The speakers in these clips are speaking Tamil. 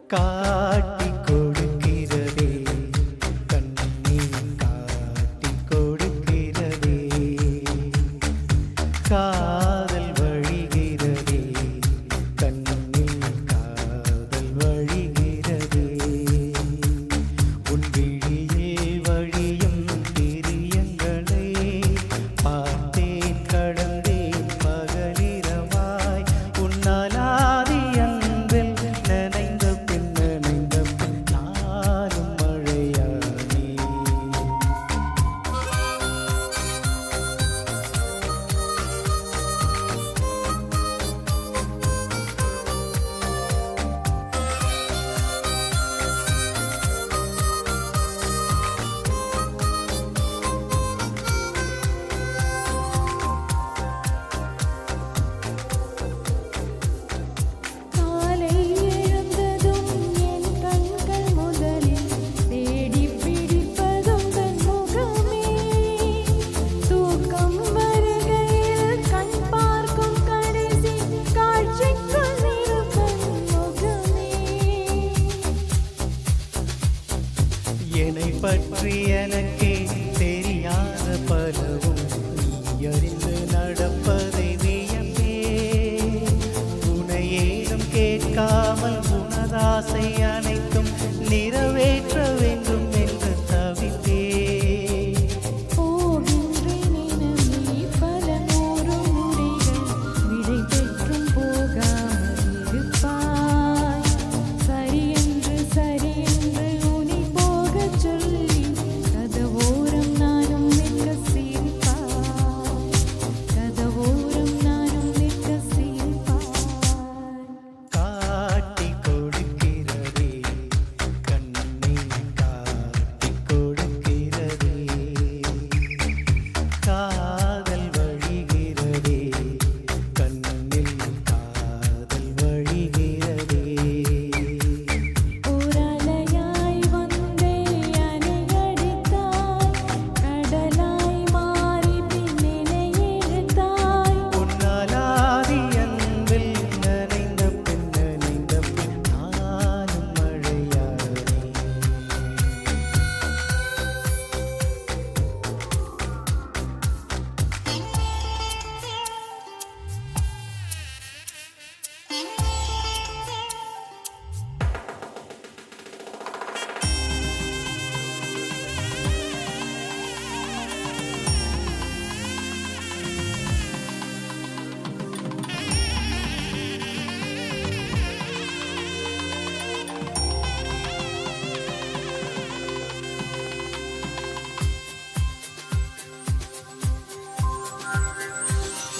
காட்டி கொடுக்கிறதே கண்ணீர் காட்டி கொடுக்கிறதே காதல் வழிகிறதே கண்ணில் காதல் வழிகிறதே உன் விழியில் வழியும் பிரியங்களை பார்த்தேன் கடந்தேன் பகலிரவாய் உன்னாலாதி அன்பில் நனைந்த பின் நானும் மழையானே காலை எழுந்ததும் என் கண்கள் முதலில் தேடிப் பிடிப்பதும் தன் முகமே தூக்கம் வருகையில் கண் பார்க்கும் கடைசி காட்சிக்குள் நிற்கும் முகமே என்னை பற்றி எனக்கே தெரியாத பலவும் நீ அறிந்து நடப்பதை வியப்பே உனை ஏதும் கேட்காமல் உனதாசை அனைத்தும் நிறைவேற்ற வேண்டும் என்று தவித்தே போகின்றேன் என பல நூறு முறைகள் விடை பெற்றும் போகாமல் இருப்பாய் சரியென்று உன்னை போகச் சொல்லி கதவோரம் நானும் நிற்க சிரிப்பாய் கதவோரம் நானும் நிற்க சிரிப்பாய் காட்டி கொடுக்கிறதே கண்ணீர் காட்டி கொடுக்கிறதே காதல் வழிகிறதே கண்ணில் காதல் வழிகிறதே ஓரலையாய் வந்தே அணையடித்தாய் கடலாய் மாறி பின்னினை இழுத்தாய் உன்னாலாதி அன்பில் நனைந்த பின் நானும் மழையானே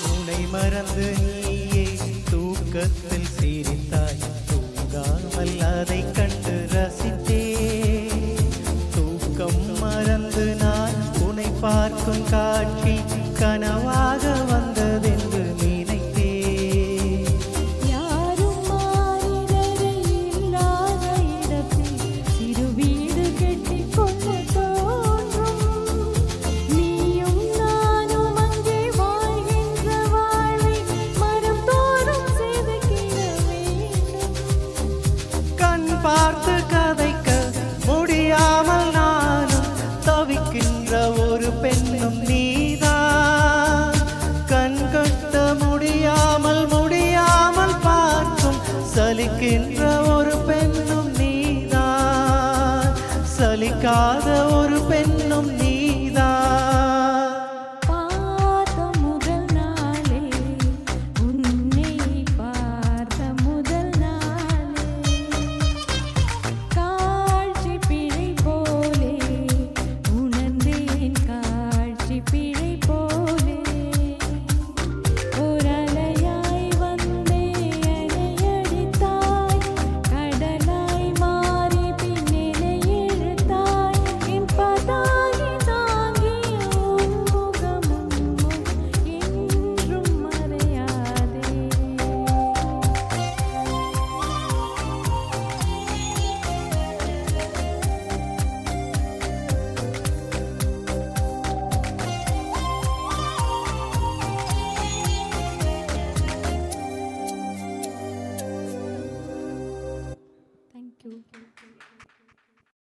உன்னை மறந்து நீயே தூக்கத்தில் சிரித்தாய் தூங்காமல் அதை கண்டு ரசித்தே தூக்கம் மறந்து நான் உன்னை பார்க்கும் காட்சி கனவாக வந்ததென்று நினைத்தே யாரும் மாறிடரை இல்லாத இடத்தில் சிறு வீடு கட்டிக் கொள்ள தோன்றும் நீயும் நானும் அங்கே வாழ்கின்ற வாழ்வை மனம் தோறும் செதுக்கிட வேண்டும் கண் பார்த்து கதைக்க முடியாமல் நானும் தவிக்கின்ற ஒரு பெண்ணும் நீதான் கண் கட்ட முடியாமல் பார்க்கும் சலிக்கின்ற ஒரு பெண்ணும் நீதான் சலிக்காத ஒரு பெண்ணும் நீதான் பார்த்த முதல் நாளே உன்னை பார்த்த முதல் நாளே காட்சி பிழை போலே உணர்ந்தேன் காட்சி பிழை போலே ஓரலையாய் வந்தே அணையடித்தாய் தேங்க்யூ